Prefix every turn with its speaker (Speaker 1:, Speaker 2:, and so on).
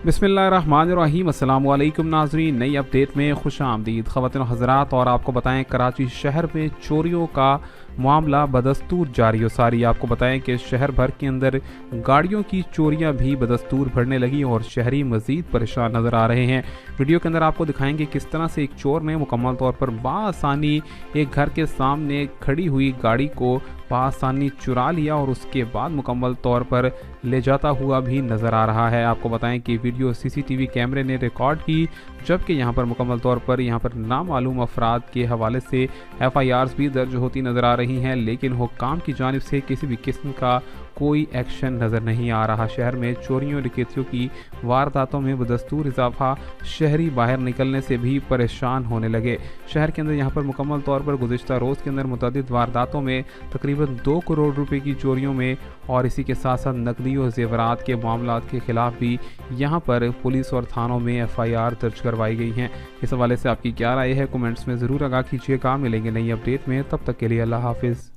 Speaker 1: बिस्मिल्लाहिर्रहमानिर्रहीम। अस्सलाम वालेकुम नाज़रीन, नई अपडेट में खुश आमदीद ख़वातीन और हज़रात। और आपको बताएं, कराची शहर में चोरियों का मामला बदस्तूर जारी हो सारी। आपको बताएं कि शहर भर के अंदर गाड़ियों की चोरियां भी बदस्तूर बढ़ने लगी और शहरी मज़ीद परेशान नज़र आ रहे हैं। वीडियो के अंदर आपको दिखाएंगे किस तरह से एक चोर ने मुकम्मल तौर पर बासानी एक घर के सामने खड़ी हुई गाड़ी को बासानी चुरा लिया और उसके बाद मुकम्मल तौर पर ले जाता हुआ भी नज़र आ रहा है। आपको बताएं कि वीडियो सीसीटीवी कैमरे ने रिकॉर्ड की, जबकि यहाँ पर मुकम्मल तौर पर यहाँ पर नामालूम अफराद के हवाले से FIRs भी दर्ज होती नज़र आ रही हैं, लेकिन हुक्काम की जानिब से किसी भी किस्म का कोई एक्शन नज़र नहीं आ रहा। शहर में चोरियों डकैतियों की वारदातों में बदस्तूर इजाफा, शहरी बाहर निकलने से भी परेशान होने लगे। शहर के अंदर यहाँ पर मुकम्मल तौर पर गुज़िश्ता रोज़ के अंदर मुतअद्दिद वारदातों में तकरीबन 2 करोड़ रुपए की चोरियों में और इसी के साथ साथ नकदी और जेवरात के मामलात के खिलाफ भी यहाँ पर पुलिस और थानों में FIR दर्ज करवाई गई हैं। इस हवाले से आपकी क्या राय है, कमेंट्स में ज़रूर आगाह कीजिएगा। मिलेंगे नई अपडेट में, तब तक के लिए अल्लाह हाफिज़।